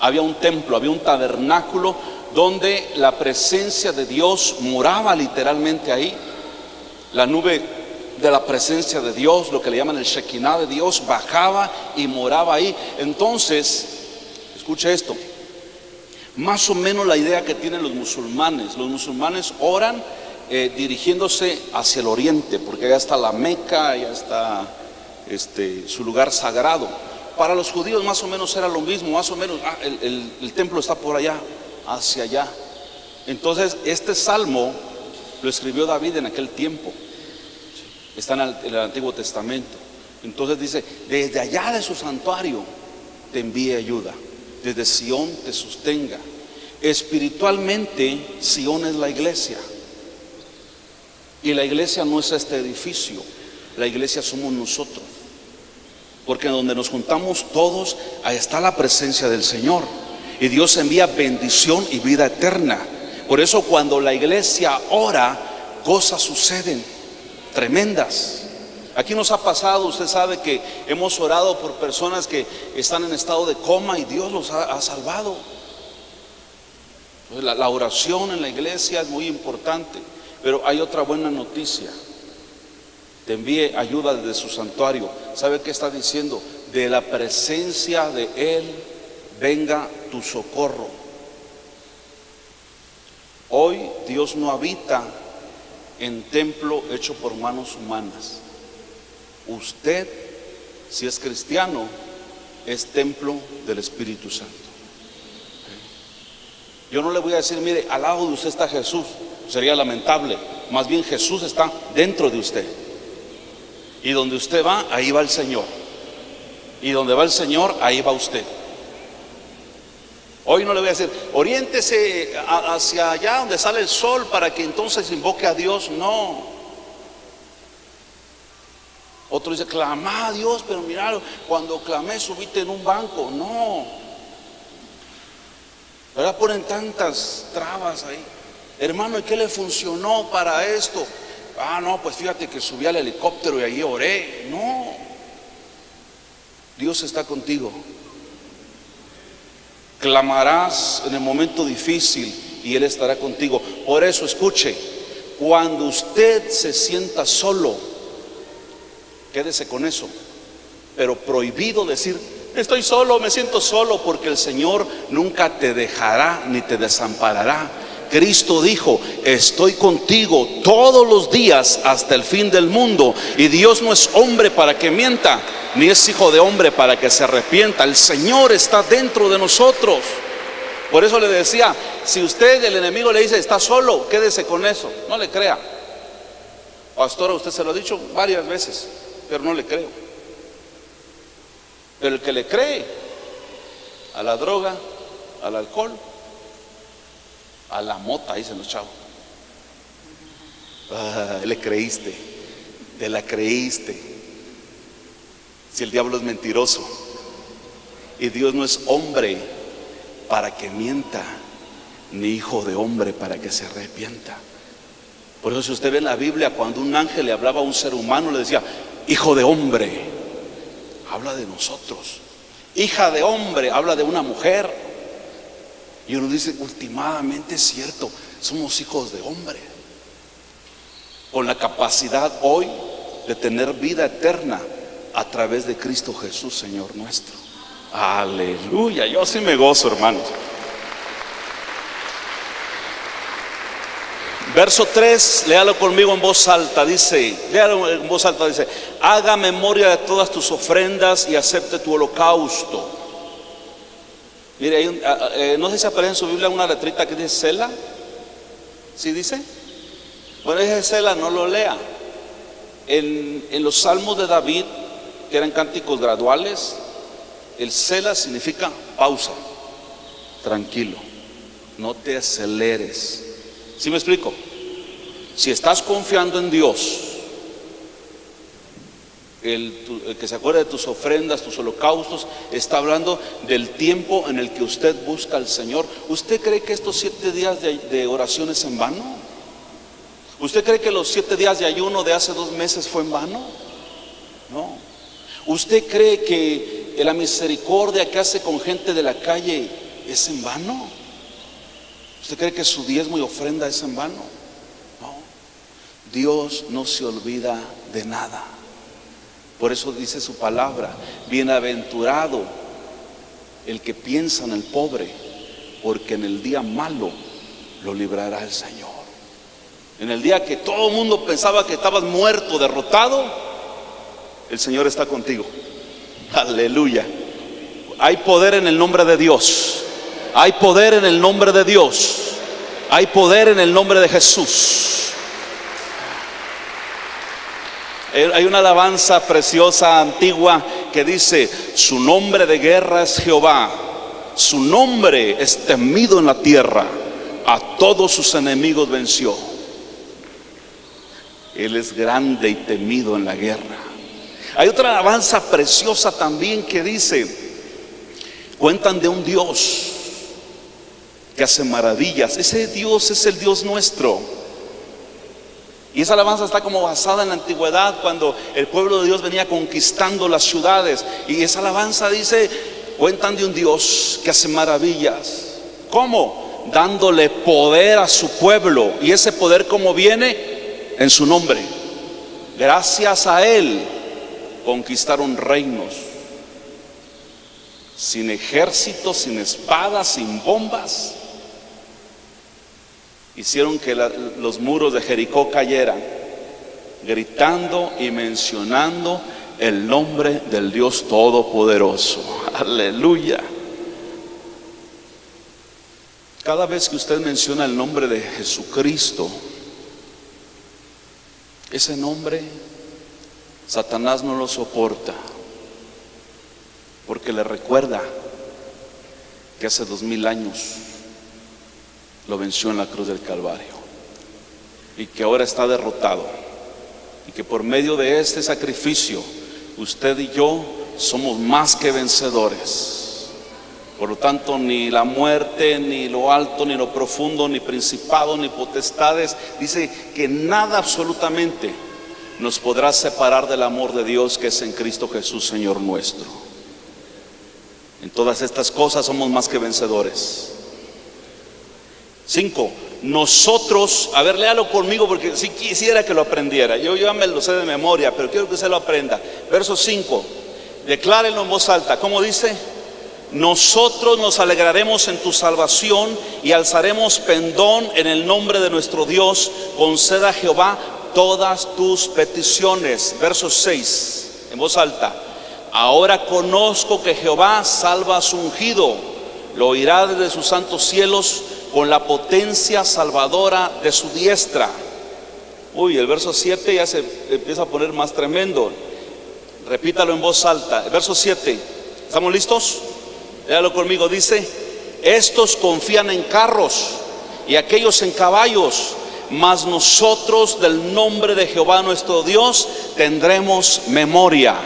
Había un templo, había un tabernáculo donde la presencia de Dios moraba literalmente ahí. La nube de la presencia de Dios, lo que le llaman el Shekinah de Dios, bajaba y moraba ahí. Entonces, escuche esto, más o menos la idea que tienen los musulmanes oran dirigiéndose hacia el oriente, porque allá está la Meca, allá está su lugar sagrado. Para los judíos más o menos era lo mismo, más o menos el templo está por allá, hacia allá. Entonces este salmo lo escribió David en aquel tiempo, está en el Antiguo Testamento. Entonces dice, desde allá de su santuario te envíe ayuda, desde Sión te sostenga. Espiritualmente Sión es la iglesia, y la iglesia no es este edificio, la iglesia somos nosotros, porque donde nos juntamos todos, ahí está la presencia del Señor, y Dios envía bendición y vida eterna. Por eso cuando la iglesia ora, cosas suceden tremendas. Aquí nos ha pasado, usted sabe que hemos orado por personas que están en estado de coma y Dios los ha salvado. Entonces, la oración en la iglesia es muy importante. Pero hay otra buena noticia. Te envíe ayuda desde su santuario. ¿Sabe qué está diciendo? De la presencia de Él venga tu socorro. Hoy Dios no habita en templo hecho por manos humanas. Usted, si es cristiano, es templo del Espíritu Santo. Yo no le voy a decir, mire, al lado de usted está Jesús, sería lamentable. Más bien Jesús está dentro de usted. Y donde usted va, ahí va el Señor. Y donde va el Señor, ahí va usted. Hoy no le voy a decir, oriéntese hacia allá donde sale el sol para que entonces invoque a Dios. No. Otro dice, clama a Dios, pero mira, cuando clamé subiste en un banco. No. Ahora ponen tantas trabas ahí. Hermano, ¿y qué le funcionó para esto? Ah, no, pues fíjate que subí al helicóptero y ahí oré. No. Dios está contigo. Clamarás en el momento difícil y Él estará contigo. Por eso, escuche, cuando usted se sienta solo, quédese con eso. Pero prohibido decir, estoy solo, me siento solo, porque el Señor nunca te dejará ni te desamparará. Cristo dijo, estoy contigo todos los días hasta el fin del mundo. Y Dios no es hombre para que mienta, ni es hijo de hombre para que se arrepienta. El Señor está dentro de nosotros. Por eso le decía, si usted, el enemigo le dice, está solo, quédese con eso, no le crea. Pastora, usted se lo ha dicho varias veces, pero no le creo. Pero el que le cree a la droga, al alcohol, a la mota, dicen los chavos, le creíste, te la creíste. Si el diablo es mentiroso y Dios no es hombre para que mienta, ni hijo de hombre para que se arrepienta. Por eso, si usted ve en la Biblia, cuando un ángel le hablaba a un ser humano, le decía, hijo de hombre, habla de nosotros. Hija de hombre, habla de una mujer. Y uno dice, últimamente es cierto, somos hijos de hombre, con la capacidad hoy de tener vida eterna a través de Cristo Jesús, Señor nuestro. Aleluya, yo sí me gozo, hermanos. Verso 3, léalo conmigo en voz alta, dice, léalo en voz alta, dice, haga memoria de todas tus ofrendas y acepte tu holocausto. Mire, hay no sé si aparece en su Biblia una letrita que dice Sela. ¿Sí dice? Bueno, ese Sela no lo lea. En los salmos de David, que eran cánticos graduales, el Sela significa pausa, tranquilo, no te aceleres. ¿Sí me explico? Si estás confiando en Dios, el que se acuerde de tus ofrendas, tus holocaustos, está hablando del tiempo en el que usted busca al Señor. ¿Usted cree que estos 7 días de oración es en vano? ¿Usted cree que los 7 días de ayuno de hace 2 meses fue en vano? No. ¿Usted cree que la misericordia que hace con gente de la calle es en vano? ¿Usted cree que su diezmo y ofrenda es en vano? No. Dios no se olvida de nada. Por eso dice su palabra, bienaventurado el que piensa en el pobre, porque en el día malo lo librará el Señor. En el día que todo el mundo pensaba que estabas muerto, derrotado, el Señor está contigo. Aleluya. Hay poder en el nombre de Dios. Hay poder en el nombre de Dios. Hay poder en el nombre de Jesús. Hay una alabanza preciosa, antigua, que dice, su nombre de guerra es Jehová, su nombre es temido en la tierra, a todos sus enemigos venció. Él es grande y temido en la guerra. Hay otra alabanza preciosa también que dice, cuentan de un Dios que hace maravillas. Ese Dios es el Dios nuestro. Y esa alabanza está como basada en la antigüedad, cuando el pueblo de Dios venía conquistando las ciudades. Y esa alabanza dice, cuentan de un Dios que hace maravillas. ¿Cómo? Dándole poder a su pueblo. Y ese poder, ¿cómo viene? En su nombre. Gracias a Él conquistaron reinos, sin ejércitos, sin espadas, sin bombas. Hicieron que los muros de Jericó cayeran, gritando y mencionando el nombre del Dios Todopoderoso. Aleluya. Cada vez que usted menciona el nombre de Jesucristo, ese nombre Satanás no lo soporta, porque le recuerda que hace 2000 años lo venció en la cruz del Calvario y que ahora está derrotado, y que por medio de este sacrificio usted y yo somos más que vencedores. Por lo tanto, ni la muerte, ni lo alto, ni lo profundo, ni principado, ni potestades, dice que nada absolutamente nos podrá separar del amor de Dios que es en Cristo Jesús, Señor nuestro. En todas estas cosas somos más que vencedores. 5. Nosotros, a ver, léalo conmigo porque si quisiera que lo aprendiera. Yo ya me lo sé de memoria, pero quiero que usted lo aprenda. Verso 5, declárenlo en voz alta. ¿Cómo dice? Nosotros nos alegraremos en tu salvación y alzaremos pendón en el nombre de nuestro Dios. Conceda a Jehová todas tus peticiones. Verso 6, en voz alta. Ahora conozco que Jehová salva a su ungido, lo oirá desde sus santos cielos con la potencia salvadora de su diestra. Uy, el verso 7 ya se empieza a poner más tremendo. Repítalo en voz alta. El verso 7, ¿estamos listos? Léalo conmigo, dice: estos confían en carros y aquellos en caballos, mas nosotros del nombre de Jehová nuestro Dios tendremos memoria.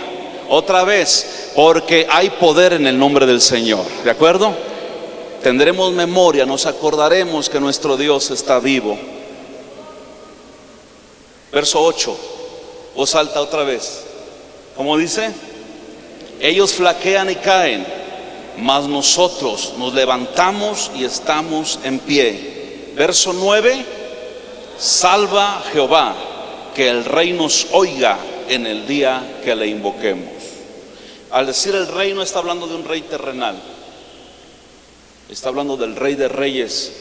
Otra vez, porque hay poder en el nombre del Señor, ¿de acuerdo? Tendremos memoria, nos acordaremos que nuestro Dios está vivo. Verso 8, voz alta otra vez. ¿Cómo dice? Ellos flaquean y caen, mas nosotros nos levantamos y estamos en pie. Verso 9, salva Jehová, que el rey nos oiga en el día que le invoquemos. Al decir el rey no está hablando de un rey terrenal, está hablando del Rey de Reyes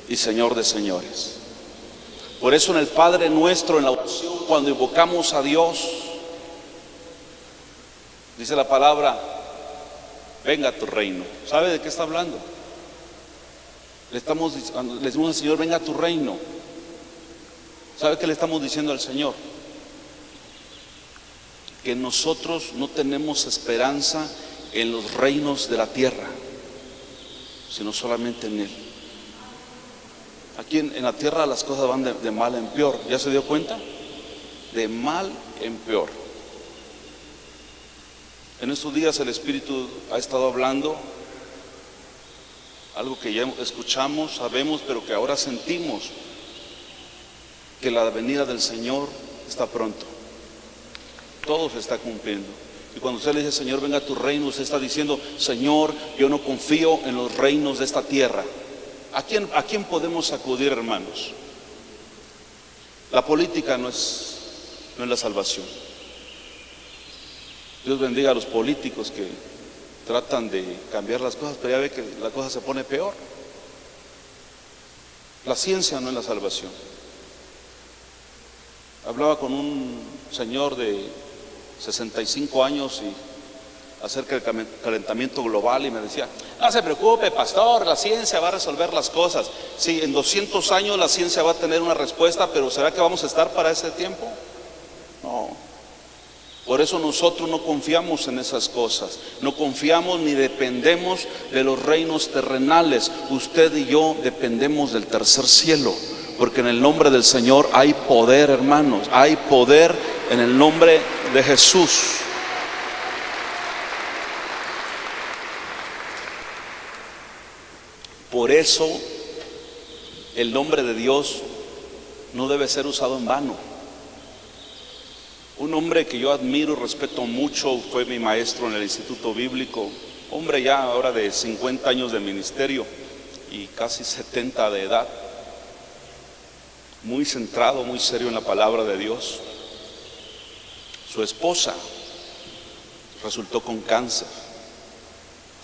y Señor de Señores. Por eso en el Padre Nuestro, en la oración, cuando invocamos a Dios, dice la palabra: venga a tu reino. ¿Sabe de qué está hablando? Le decimos al Señor: venga a tu reino. ¿Sabe qué le estamos diciendo al Señor? Que nosotros no tenemos esperanza en los reinos de la tierra, sino solamente en Él. Aquí en la tierra las cosas van de mal en peor. ¿Ya se dio cuenta? De mal en peor. En estos días el Espíritu ha estado hablando algo que ya escuchamos, sabemos, pero que ahora sentimos: que la venida del Señor está pronto. Todo se está cumpliendo. Y cuando usted le dice: Señor, venga a tu reino, usted está diciendo: Señor, yo no confío en los reinos de esta tierra. ¿A quién podemos acudir, hermanos? La política no es la salvación. Dios bendiga a los políticos que tratan de cambiar las cosas, pero ya ve que la cosa se pone peor. La ciencia no es la salvación. Hablaba con un señor de 65 años acerca del calentamiento global, y me decía: no se preocupe, pastor, la ciencia va a resolver las cosas. Sí, en 200 años la ciencia va a tener una respuesta, pero ¿será que vamos a estar para ese tiempo? No. Por eso nosotros no confiamos en esas cosas, no confiamos ni dependemos de los reinos terrenales. Usted y yo dependemos del tercer cielo, porque en el nombre del Señor hay poder, hermanos, hay poder en el nombre de Jesús. Por eso el nombre de Dios no debe ser usado en vano. Un hombre que yo admiro y respeto mucho fue mi maestro en el Instituto Bíblico, hombre ya ahora de 50 años de ministerio y casi 70 de edad, muy centrado, muy serio en la palabra de Dios. Su esposa resultó con cáncer.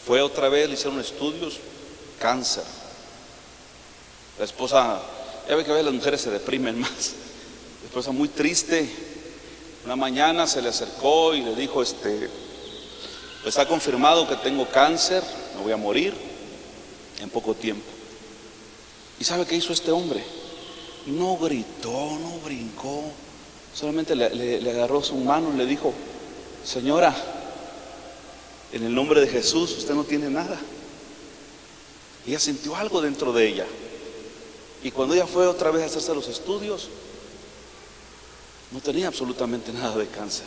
Fue otra vez, le hicieron estudios, cáncer. La esposa, ya ve que a veces las mujeres se deprimen más. La esposa muy triste, Una mañana se le acercó y le dijo, pues está confirmado que tengo cáncer, me voy a morir en poco tiempo. ¿Y sabe qué hizo este hombre? No gritó, no brincó, solamente le agarró su mano y le dijo, señora, en el nombre de Jesús usted no tiene nada. Y ella sintió algo dentro de ella. Y cuando ella fue otra vez a hacerse los estudios, no tenía absolutamente nada de cáncer.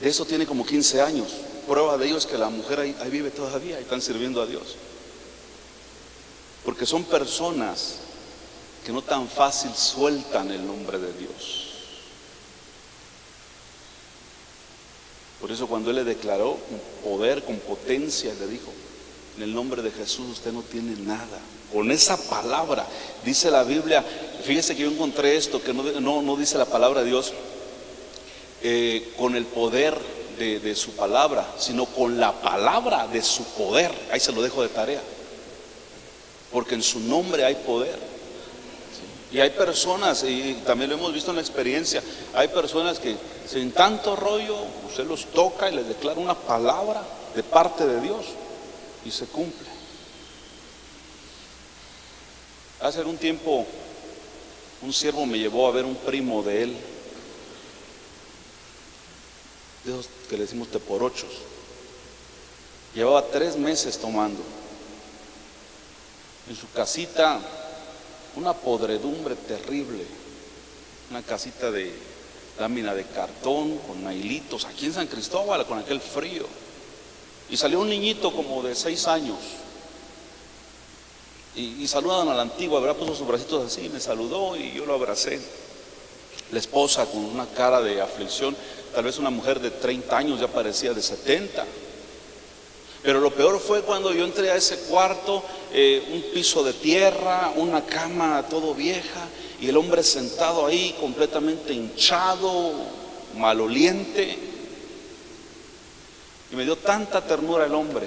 De eso tiene como 15 años. Prueba de ello es que la mujer ahí vive todavía y están sirviendo a Dios. Porque son personas que no tan fácil sueltan el nombre de Dios. Por eso cuando Él le declaró con poder, con potencia, le dijo, en el nombre de Jesús usted no tiene nada. Con esa palabra, dice la Biblia, fíjese que yo encontré esto, que no dice la palabra de Dios con el poder de su palabra, sino con la palabra de su poder. Ahí se lo dejo de tarea, porque en su nombre hay poder. Y hay personas, y también lo hemos visto en la experiencia, hay personas que sin tanto rollo, usted los toca y les declara una palabra de parte de Dios y se cumple. Hace algún tiempo un siervo me llevó a ver un primo de él, de esos que le decimos teporochos. Llevaba 3 meses tomando. En su casita, una podredumbre terrible, una casita de lámina de cartón con nailitos, aquí en San Cristóbal con aquel frío. Y salió un niñito como de 6 años y saludan a la antigua, ¿verdad? Puso sus bracitos así, me saludó y yo lo abracé. La esposa con una cara de aflicción, tal vez una mujer de 30 años, ya parecía de 70. Pero lo peor fue cuando yo entré a ese cuarto, un piso de tierra, una cama todo vieja, y el hombre sentado ahí completamente hinchado, maloliente. Y me dio tanta ternura el hombre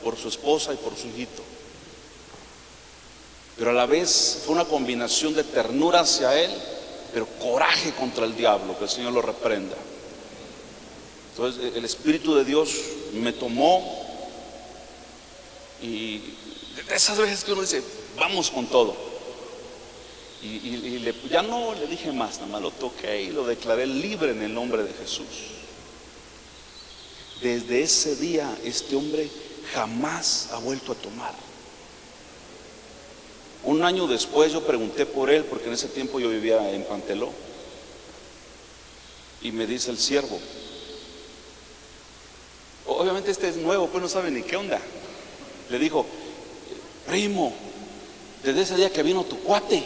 por su esposa y por su hijito. Pero a la vez fue una combinación de ternura hacia él, pero coraje contra el diablo, que el Señor lo reprenda. Entonces el Espíritu de Dios me tomó. Y de esas veces que uno dice, vamos con todo. Ya no le dije más, nada más lo toqué y lo declaré libre en el nombre de Jesús. Desde ese día este hombre jamás ha vuelto a tomar. Un año después yo pregunté por él, porque en ese tiempo yo vivía en Panteló. Y me dice el siervo, obviamente este es nuevo, pues no sabe ni qué onda. Le dijo, primo, desde ese día que vino tu cuate,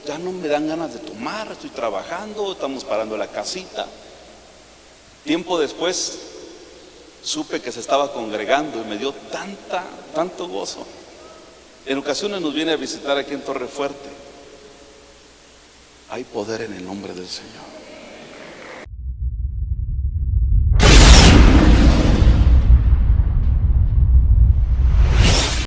ya no me dan ganas de tomar, estoy trabajando, estamos parando la casita. Tiempo después supe que se estaba congregando y me dio tanto gozo. En ocasiones nos viene a visitar aquí en Torre Fuerte. Hay poder en el nombre del Señor.